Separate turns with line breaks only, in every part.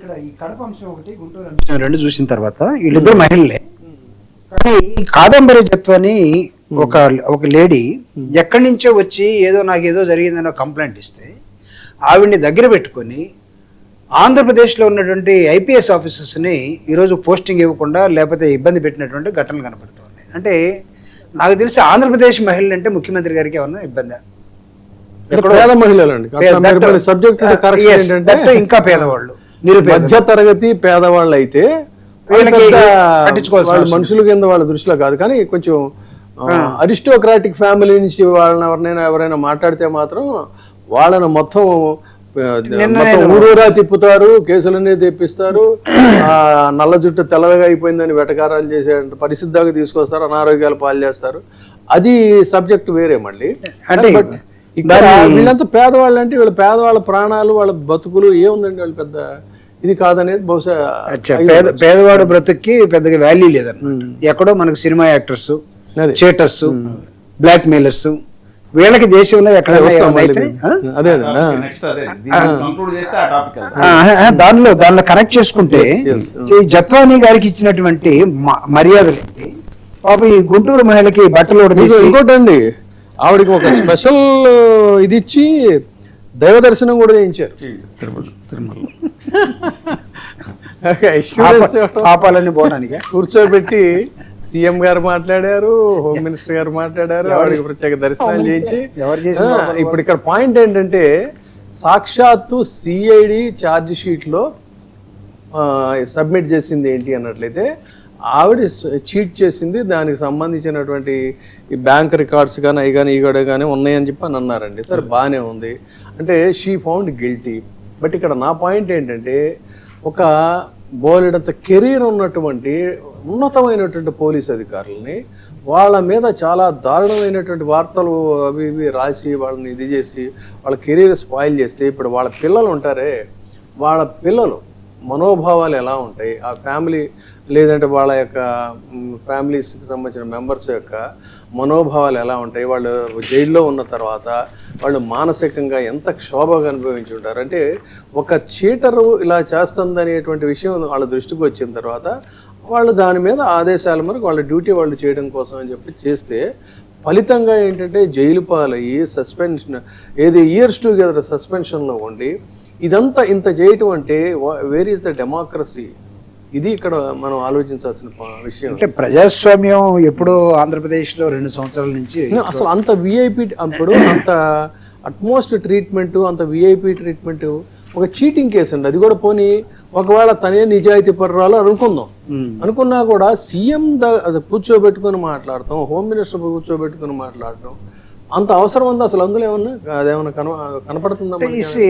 ఇక్కడ ఈ కడప అంశం ఒకటి, గుంటూరు అంశం రెండు చూసిన తర్వాత వీళ్ళిద్దరు మహిళలే. కానీ కాదంబరి జత్వాని ఒక లేడీ ఎక్కడి నుంచో వచ్చి నాకేదో జరిగిందన్న కంప్లైంట్ ఇస్తే ఆవిడ్ని దగ్గర పెట్టుకొని ఆంధ్రప్రదేశ్లో ఉన్నటువంటి ఐపీఎస్ ఆఫీసర్స్ని ఈరోజు పోస్టింగ్ ఇవ్వకుండా లేకపోతే ఇబ్బంది పెట్టినటువంటి ఘటనలు కనపడుతున్నాయి. అంటే నాకు తెలిసి ఆంధ్రప్రదేశ్ మహిళలు అంటే ముఖ్యమంత్రి గారికి ఏమన్నా ఇబ్బందా?
పేద మహిళలు అండి,
ఇంకా పేదవాళ్ళు,
మధ్య తరగతి పేదవాళ్ళు అయితే మనుషుల కింద వాళ్ళ దృష్టిలో కాదు. కానీ కొంచెం అరిస్టోక్రాటిక్ ఫ్యామిలీ నుంచి వాళ్ళని ఎవరైనా మాట్లాడితే మాత్రం వాళ్ళని మొత్తం ఊరూరా తిప్పుతారు, కేసులన్నీ తెప్పిస్తారు, నల్ల జుట్టు తెల్లగా అయిపోయిందని వెటకారాలు చేసే పరిస్థితి దాకా తీసుకొస్తారు, అనారోగ్యాలు పాలు చేస్తారు. అది సబ్జెక్ట్ వేరే. మళ్ళీ ఇక్కడ వీళ్ళంతా పేదవాళ్ళు అంటే వీళ్ళ పేదవాళ్ళ ప్రాణాలు వాళ్ళ బతుకులు ఏముందండి, వాళ్ళు పెద్ద ఇది కాదనేది బహుశా.
పేదవాడు బ్రతుక్కి పెద్దగా వాల్యూ లేదన్నమాట. ఎక్కడో మనకు cinema actors, cheaters, blackmailers, వీళ్ళకి దేశంలో ఎక్కడ దానిలో కనెక్ట్ చేసుకుంటే ఈ జత్వానీ గారికి ఇచ్చినటువంటి మర్యాదలు పాప ఈ గుంటూరు మహిళకి బట్టలు
ఇంకోటండి, ఆవిడకి ఒక స్పెషల్ ఇది ఇచ్చి దైవ దర్శనం కూడా చేయించారు తిరుమలలో.
పాపాలని పోవడానికి
కూర్చోబెట్టి సీఎం గారు మాట్లాడారు, హోమ్ మినిస్టర్ గారు మాట్లాడారు, ఆవిడకి ప్రత్యేక దర్శనాలు చేయించి. ఇప్పుడు ఇక్కడ పాయింట్ ఏంటంటే సాక్షాత్తు సిఐడి ఛార్జ్ షీట్ లో సబ్మిట్ చేసింది ఏంటి అన్నట్లయితే ఆవిడ చీట్ చేసింది, దానికి సంబంధించినటువంటి ఈ బ్యాంక్ రికార్డ్స్ కానీ అవి కానీ ఈ కానీ ఉన్నాయని చెప్పి అని అన్నారండి. సరే బాగానే ఉంది అంటే షీ ఫౌండ్ గిల్టీ. బట్ ఇక్కడ నా పాయింట్ ఏంటంటే ఒక బోలెడంత కెరీర్ ఉన్నటువంటి ఉన్నతమైనటువంటి పోలీస్ అధికారులని వాళ్ళ మీద చాలా దారుణమైనటువంటి వార్తలు అవి ఇవి రాసి వాళ్ళని ఇది చేసి వాళ్ళ కెరీర్ స్పాయిల్ చేస్తే ఇప్పుడు వాళ్ళ పిల్లలు ఉంటారే, వాళ్ళ పిల్లలు మనోభావాలు ఎలా ఉంటాయి, ఆ ఫ్యామిలీ లేదంటే వాళ్ళ యొక్క ఫ్యామిలీస్కి సంబంధించిన మెంబర్స్ యొక్క మనోభావాలు ఎలా ఉంటాయి, వాళ్ళు జైల్లో ఉన్న తర్వాత వాళ్ళు మానసికంగా ఎంత క్షోభగా అనుభవించి ఉంటారు. అంటే ఒక చీటరు ఇలా చేస్తుందనేటువంటి విషయం వాళ్ళ దృష్టికి వచ్చిన తర్వాత వాళ్ళు దాని మీద ఆదేశాల మేరకు వాళ్ళ డ్యూటీ వాళ్ళు చేయడం కోసం అని చెప్పి చేస్తే ఫలితంగా ఏంటంటే జైలు పాలయ్యి సస్పెన్షన్ ఇయర్స్ టుగెదర్ సస్పెన్షన్లో ఉండి ఇదంతా ఇంత చేయటం అంటే వేర్ ఈస్ ద డెమోక్రసీ? ఇది ఇక్కడ మనం ఆలోచించాల్సిన విషయం.
అంటే ప్రజాస్వామ్యం ఎప్పుడు ఆంధ్రప్రదేశ్లో 2 సంవత్సరాల నుంచి
అసలు అంత విఐపి అప్పుడు అంత అట్మోస్ట్ ట్రీట్మెంట్, అంత విఐపి ట్రీట్మెంట్, ఒక చీటింగ్ కేసు అండి. అది కూడా పోనీ ఒకవేళ తనే నిజాయితీ పర్రాలు అనుకున్నా కూడా సీఎం కూర్చోబెట్టుకుని మాట్లాడటం, హోమ్ మినిస్టర్ కూర్చోబెట్టుకుని మాట్లాడటం అంత అవసరం ఉంది అసలు? అందులో ఏమన్నా అదేమన్నా కనపడుతుందా?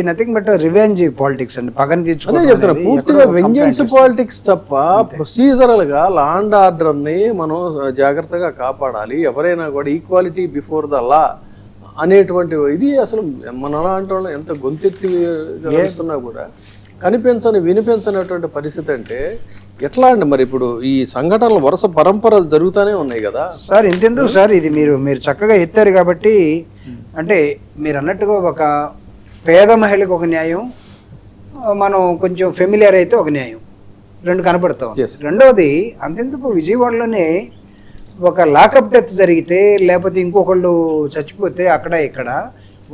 నథింగ్ బట్ రివెంజ్ పాలిటిక్స్ అండి, పగని తీర్చుకునే
చెప్తున్నా. పూర్తిగా వెంజెన్స్ పాలిటిక్స్ తప్ప ప్రొసీజరల్ గా లా అండ్ ఆర్డర్ ని మనం జాగ్రత్తగా కాపాడాలి. ఎవరైనా కూడా ఈక్వాలిటీ బిఫోర్ ద లా అనేటువంటి ఇది అసలు మన లాంటి వాళ్ళు ఎంత గొంతెత్తి చేస్తున్నా కూడా వినిపించనటువంటి పరిస్థితి. అంటే ఎట్లా అండి మరి? ఇప్పుడు ఈ సంఘటనలు వరుస పరంపరలు జరుగుతూనే ఉన్నాయి కదా
సార్. ఇంతెందుకు సార్, ఇది మీరు చక్కగా ఎత్తారు కాబట్టి, అంటే మీరు అన్నట్టుగా ఒక పేద మహిళకు ఒక న్యాయం, మనం కొంచెం ఫెమిలియర్ అయితే ఒక న్యాయం, రెండు కనపడతాం. రెండవది అంతెందుకు విజయవాడలోనే ఒక లాకప్ డెత్ జరిగితే లేకపోతే ఇంకొకళ్ళు చచ్చిపోతే అక్కడ ఇక్కడ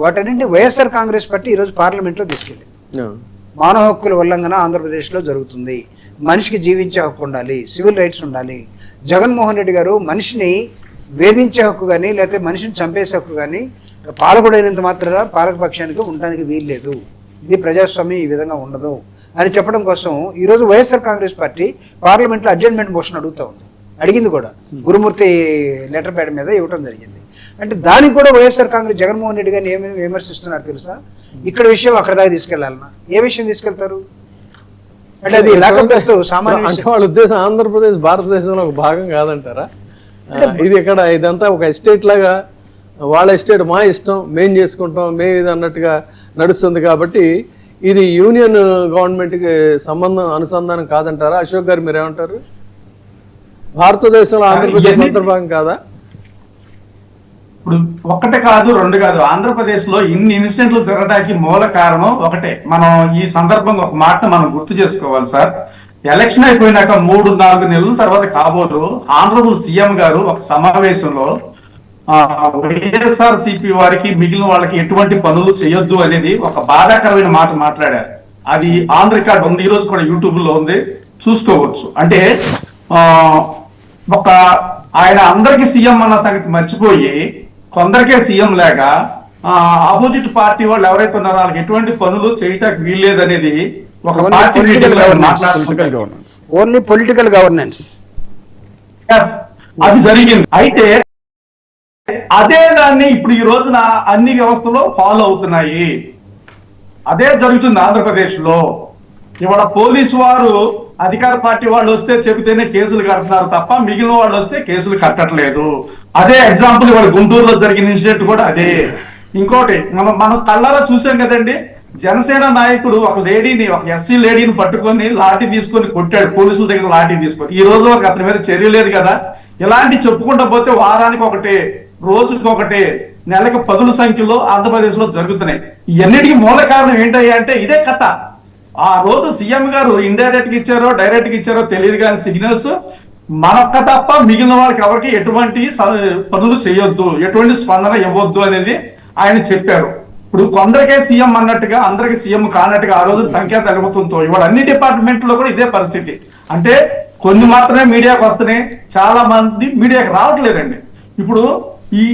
వాటన్నింటినీ వైఎస్ఆర్ కాంగ్రెస్ పార్టీ ఈరోజు పార్లమెంట్లో తీసుకెళ్ళింది. మానవ హక్కుల ఉల్లంఘన ఆంధ్రప్రదేశ్లో జరుగుతుంది, మనిషికి జీవించే హక్కు ఉండాలి, సివిల్ రైట్స్ ఉండాలి. జగన్మోహన్ రెడ్డి గారు మనిషిని వేధించే హక్కు కానీ లేకపోతే మనిషిని చంపేసే హక్కు కానీ పాలకుడైనంత మాత్రాన పాలకపక్షానికి ఉండడానికి వీల్లేదు, ఇది ప్రజాస్వామ్యం ఈ విధంగా ఉండదు అని చెప్పడం కోసం ఈరోజు వైఎస్ఆర్ కాంగ్రెస్ పార్టీ పార్లమెంట్లో అడ్జర్న్మెంట్ మోషన్ అడిగింది కూడా, గురుమూర్తి లెటర్ ప్యాడ్ మీద ఇవ్వడం జరిగింది. అంటే దానికి కూడా వైఎస్ఆర్ కాంగ్రెస్ జగన్మోహన్ రెడ్డి గారిని ఏమేమి విమర్శిస్తున్నారు తెలుసా? ఇక్కడ విషయం అక్కడ దాకా తీసుకెళ్లాలన్నా ఏ విషయం తీసుకెళ్తారు? అంటే అది సామాన్య
వాళ్ళ ఉద్దేశం ఆంధ్రప్రదేశ్ భారతదేశంలో ఒక భాగం కాదంటారా? ఇది ఇక్కడ ఇదంతా ఒక ఎస్టేట్ లాగా, వాళ్ళ ఎస్టేట్ మా ఇష్టం, మేం చేసుకుంటాం, మేము ఇది అన్నట్టుగా నడుస్తుంది. కాబట్టి ఇది యూనియన్ గవర్నమెంట్కి అనుసంధానం కాదంటారా? అశోక్ గారు మీరేమంటారు? భారతదేశంలో ఆంధ్రప్రదేశ్ అంతర్భాగం కాదా?
ఇప్పుడు ఒక్కటే కాదు, రెండు కాదు, ఆంధ్రప్రదేశ్ లో ఇన్ని ఇన్సిడెంట్లు జరగడానికి మూల కారణం ఒకటే. మనం ఈ సందర్భంగా ఒక మాట మనం గుర్తు చేసుకోవాలి సార్. ఎలక్షన్ అయిపోయినాక 3-4 నెలల తర్వాత కాబోలు ఆనరబుల్ సీఎం గారు ఒక సమావేశంలో వైఎస్ఆర్ సిపి వారికి మిగిలిన వాళ్ళకి ఎటువంటి పనులు చేయొద్దు అనేది ఒక బాధాకరమైన మాట మాట్లాడారు. అది ఆన్ రికార్డ్ ఉంది, ఈ రోజు కూడా యూట్యూబ్ లో ఉంది, చూసుకోవచ్చు. అంటే ఒక ఆయన అందరికి సీఎం అన్న సంగతి మర్చిపోయి కొందరికే సీఎం లేక ఆపోజిట్ పార్టీ వాళ్ళు ఎవరైతే ఉన్నారో వాళ్ళకి ఎటువంటి పనులు చేయటానికి వీల్లేదనేది ఒక పార్టీ
ఓన్లీ పొలిటికల్ గవర్నెన్స్
అది జరిగింది. అయితే అదే దాన్ని ఇప్పుడు ఈ రోజున అన్ని వ్యవస్థలో ఫాలో అవుతున్నాయి. అదే జరుగుతుంది ఆంధ్రప్రదేశ్ లో. ఇవాళ పోలీసు వారు అధికార పార్టీ వాళ్ళు వస్తే చెబితేనే కేసులు కడుతున్నారు తప్ప మిగిలిన వాళ్ళు వస్తే కేసులు కట్టట్లేదు. అదే ఎగ్జాంపుల్ ఇవాళ గుంటూరులో జరిగిన ఇన్సిడెంట్ కూడా అదే. ఇంకోటి మనం కళ్ళారా చూసాం కదండి, జనసేన నాయకుడు ఒక లేడీని, ఒక ఎస్సీ లేడీని పట్టుకొని లాఠీ తీసుకొని కొట్టాడు, పోలీసుల దగ్గర లాఠీ తీసుకొని. ఈ రోజు వరకు అతని మీద చర్య లేదు కదా. ఇలాంటి చెప్పుకుంటూ పోతే వారానికి ఒకటి, రోజుకి ఒకటి, నెలకు 10ల సంఖ్యలో ఆంధ్రప్రదేశ్ లో జరుగుతున్నాయి. ఇవన్నిటికీ మూల కారణం ఏంటయ్యా అంటే ఇదే కథ. ఆ రోజు సీఎం గారు ఇండైరెక్ట్ గా ఇచ్చారో డైరెక్ట్ గా ఇచ్చారో తెలియదు కానీ సిగ్నల్స్ మనొక్క తప్ప మిగిలిన వాళ్ళకి ఎవరికి ఎటువంటి పనులు చేయొద్దు, ఎటువంటి స్పందన ఇవ్వద్దు అనేది ఆయన చెప్పారు. ఇప్పుడు కొందరికే సీఎం అన్నట్టుగా అందరికి సీఎం కానట్టుగా ఆ రోజు సంఖ్య తగ్గుతుందో ఇవాళ అన్ని డిపార్ట్మెంట్ లో కూడా ఇదే పరిస్థితి. అంటే కొన్ని మాత్రమే మీడియాకు వస్తున్నాయి, చాలా మంది మీడియాకి రావట్లేదండి. ఇప్పుడు ఈ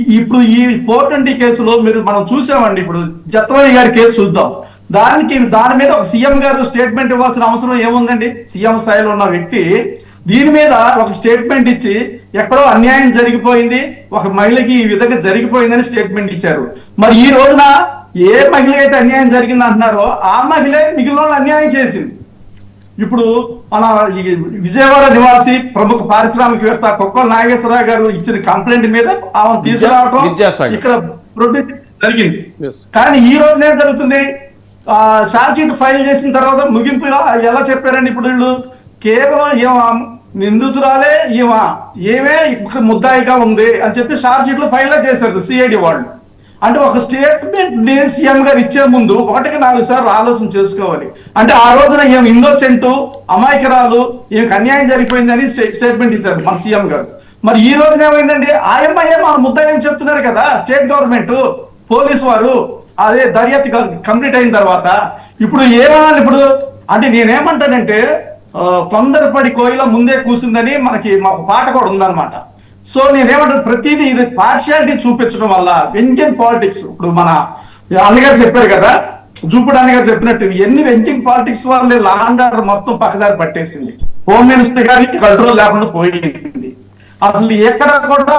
420 కేసులో మనం చూసామండి. ఇప్పుడు జత్వాని గారి కేసు చూద్దాం. దాని మీద ఒక సీఎం గారు స్టేట్మెంట్ ఇవ్వాల్సిన అవసరం ఏముందండి? సీఎం స్థాయిలో ఉన్న వ్యక్తి దీని మీద ఒక స్టేట్మెంట్ ఇచ్చి ఎక్కడో అన్యాయం జరిగిపోయింది, ఒక మహిళకి ఈ విధంగా జరిగిపోయిందని స్టేట్మెంట్ ఇచ్చారు. మరి ఈ రోజున ఏ మహిళకైతే అన్యాయం జరిగింది అంటున్నారో ఆ మహిళే మిగిలిన వాళ్ళు అన్యాయం చేసింది. ఇప్పుడు మన విజయవాడ నివాసి ప్రముఖ పారిశ్రామికవేత్త కొక్కల నాగేశ్వరరావు గారు ఇచ్చిన కంప్లైంట్ మీద ఆమె తీసుకురావటం ఇక్కడ ప్రొడ్యూస్ జరిగింది. కానీ ఈ రోజున ఏం జరుగుతుంది? ఛార్జ్ షీట్ ఫైల్ చేసిన తర్వాత ముగింపుగా ఎలా చెప్పారండి? ఇప్పుడు వీళ్ళు కేవలం నిందితురాలే ఏమే ఇక్కడ ముద్దాయిగా ఉంది అని చెప్పి ఛార్జ్ షీట్ లో ఫైల్ చేశారు సిఐడి వాళ్ళు. అంటే ఒక స్టేట్మెంట్ ని సీఎం గారు ఇచ్చే ముందు 1-4 సార్లు ఆలోచన చేసుకోవాలి. అంటే ఆ రోజున ఏం ఇన్నోసెంట్, అమాయకురాలు, ఏం అన్యాయం జరిగిపోయిందని స్టేట్మెంట్ ఇచ్చారు మన సీఎం గారు. మరి ఈ రోజున ఏమైందండి? ఆయమ్మ మన ముద్దాయి అని చెప్తున్నారు కదా స్టేట్ గవర్నమెంట్, పోలీసు వారు. అదే దర్యాప్తు కంప్లీట్ అయిన తర్వాత ఇప్పుడు ఏమన్నా ఇప్పుడు అంటే నేనేమంటానంటే తొందరపడి కోయిల ముందే కూసిందని మాకు పాట కూడా ఉందన్నమాట. సో నేనేమంటాను, ప్రతిదీ ఇది పార్షియాలిటీ చూపించడం వల్ల వెంజన్ పాలిటిక్స్. ఇప్పుడు మన అన్నగారు చెప్పారు కదా, జూపుడు అన్నగారు చెప్పినట్టు ఎన్ని వెంజింగ్ పాలిటిక్స్ వల్లే లా అండ్ ఆర్డర్ మొత్తం పక్కదారి పట్టేసింది. హోమ్ మినిస్టర్ గారికి కంట్రోల్ లేకుండా పోయింది. అసలు ఎక్కడ కూడా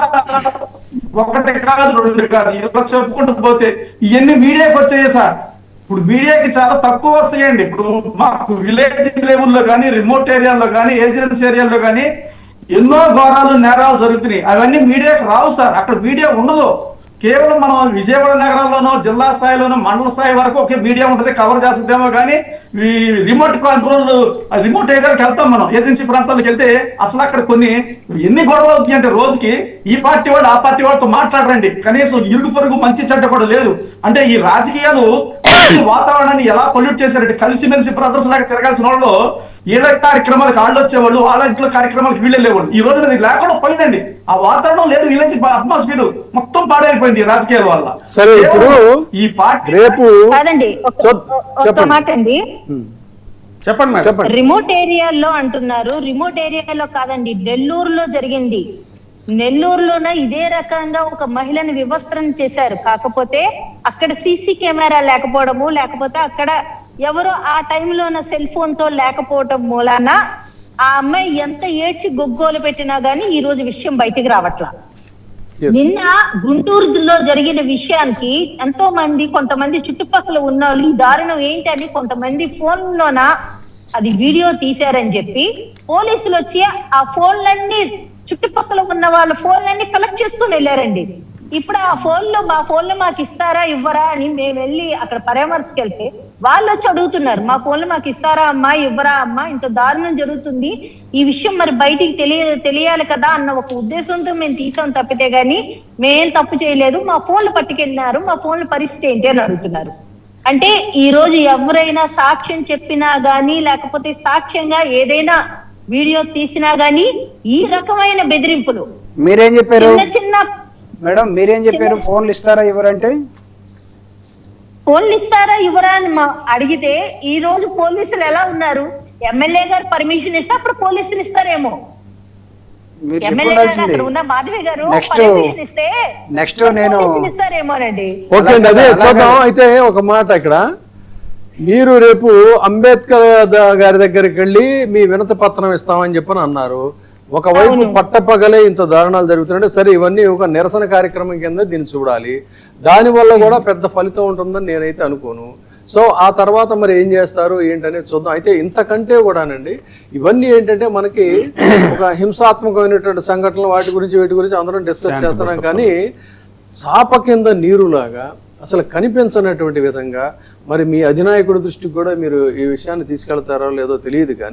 1 కాదు 2 కాదు ఇలా చెప్పుకుంటూ పోతే ఇవన్నీ మీడియాకి వచ్చాయి సార్. ఇప్పుడు మీడియాకి చాలా తక్కువ వస్తాయండి. ఇప్పుడు మాకు విలేజ్ లెవెల్లో కానీ, రిమోట్ ఏరియాలో కానీ, ఏజెన్సీ ఏరియాలో కానీ ఎన్నో ఘోరాలు, నేరాలు జరుగుతున్నాయి. అవన్నీ మీడియాకి రావు సార్. అక్కడ మీడియా ఉండదు. కేవలం మనం విజయవాడ నగరాల్లోనో, జిల్లా స్థాయిలోనో, మండల స్థాయి వరకు ఒకే మీడియా ఉంటుంది, కవర్ చేస్తుందేమో. కానీ ఈ రిమోట్ కంట్రోల్, రిమోట్ ఏరియాకి వెళ్తాం మనం, ఏజెన్సీ ప్రాంతాలకు వెళ్తే అసలు అక్కడ ఎన్ని గొడవలు అవుతాయి అంటే రోజుకి ఈ పార్టీ వాళ్ళు ఆ పార్టీ వాళ్ళతో మాట్లాడరండి. కనీసం ఇరుగు పొరుగు మంచి చెడ్డ కూడా లేదు. అంటే ఈ రాజకీయాలు వాతావరణాన్ని ఎలా పొల్యూట్ చేశారంటే కలిసిమెలిసి బ్రదర్స్ లాగా తిరగాల్సిన వాళ్ళు ఏళ్ళ కార్యక్రమాలకు వాళ్ళు వచ్చేవాళ్ళు, వాళ్ళ ఇంట్లో కార్యక్రమాలకు వీళ్ళు వెళ్ళేవాళ్ళు. ఈ రోజున ఇది లేకుండా పోయిందండి. ఆ వాతావరణం లేదు, విలేజ్ అట్మాస్ఫియర్ మొత్తం పాడైపోయింది రాజకీయాల వల్ల.
సరే, ఇప్పుడు
ఈ పార్టీ
రేపు
ఒక్క మాట అండి,
చెప్పండి మేడం.
రిమోట్ ఏరియాలో అంటున్నారు. రిమోట్ ఏరియాలో కాదండి, నెల్లూరులో జరిగింది. నెల్లూరులోన ఇదే రకంగా ఒక మహిళను వివస్త్రం చేశారు. కాకపోతే అక్కడ సీసీ కెమెరా లేకపోవడము, లేకపోతే అక్కడ ఎవరో ఆ టైంలోన సెల్ ఫోన్ తో లేకపోవటం మూలాన ఆ అమ్మాయి ఎంత ఏడ్చి గొగ్గోలు పెట్టినా గానీ ఈ రోజు విషయం బయటికి రావట్లా. నిన్న గుంటూరులో జరిగిన విషయానికి ఎంతో మంది, కొంతమంది చుట్టుపక్కల ఉన్న వాళ్ళు ఈ దారుణం ఏంటని కొంతమంది ఫోన్ లోన అది వీడియో తీశారని చెప్పి పోలీసులు వచ్చి ఆ ఫోన్లన్నీ, చుట్టుపక్కల ఉన్న వాళ్ళ ఫోన్లన్నీ కలెక్ట్ చేసుకుని వెళ్ళారండి. ఇప్పుడు ఆ ఫోన్లో మా ఫోన్లో మాకు ఇస్తారా ఇవ్వరా అని మేము వెళ్ళి అక్కడ పరామర్శకి వెళ్తే వాళ్ళు వచ్చి అడుగుతున్నారు, మా ఫోన్లు మాకు ఇస్తారా అమ్మా, ఇవ్వరా అమ్మా, ఇంత దారుణం జరుగుతుంది, ఈ విషయం మరి బయటికి తెలియాలి కదా అన్న ఒక ఉద్దేశంతో మేము తీసాం తప్పితే గాని మేం తప్పు చేయలేదు, మా ఫోన్లు పట్టుకెళ్ళినారు, మా ఫోన్ల పరిస్థితి ఏంటి అని అడుగుతున్నారు. అంటే ఈ రోజు ఎవరైనా సాక్ష్యం చెప్పినా గానీ లేకపోతే సాక్ష్యంగా ఏదైనా వీడియో తీసినా గానీ ఈ రకమైన బెదిరింపులు.
మీరేం చెప్పారు
చిన్న
మేడం, మీరేం చెప్పారు? ఫోన్లు ఇస్తారా ఇవ్వరంటే?
ఫోన్లు ఇస్తారా ఇవ్వరా అని అడిగితే ఈ రోజు పోలీసులు ఎలా ఉన్నారు? ఎమ్మెల్యే గారు పర్మిషన్ ఇస్తే అప్పుడు పోలీసులు ఇస్తారేమో.
మీరు
ఎమ్మెల్యే గారు అక్కడ ఉన్న మాధవి గారు పర్మిషన్ ఇస్తే
నెక్స్ట్ నేను
ఇస్తారేమోనండి.
ఓకే అండి, అదే చూద్దాం. అయితే ఒక మాట, ఇక్కడ మీరు రేపు అంబేద్కర్ గారి దగ్గరికి వెళ్ళి మీ వినతి పత్రం ఇస్తామని చెప్పని అన్నారు. ఒకవైపు పట్టపగలే ఇంత దారుణాలు జరుగుతుంటే సరే, ఇవన్నీ ఒక నిరసన కార్యక్రమం కింద దీన్ని చూడాలి. దానివల్ల కూడా పెద్ద ఫలితం ఉంటుందని నేనైతే అనుకోను. సో ఆ తర్వాత మరి ఏం చేస్తారు ఏంటనేది చూద్దాం. అయితే ఇంతకంటే కూడానండి, ఇవన్నీ ఏంటంటే మనకి ఒక హింసాత్మకమైనటువంటి సంఘటనలు, వాటి గురించి వీటి గురించి అందరం డిస్కస్ చేస్తున్నాం. కానీ చాప కింద నీరులాగా అసలు కనిపించనటువంటి విధంగా మరి మీ అధినాయకుడి దృష్టికి కూడా మీరు ఈ విషయాన్ని తీసుకెళ్తారో లేదో తెలియదు కానీ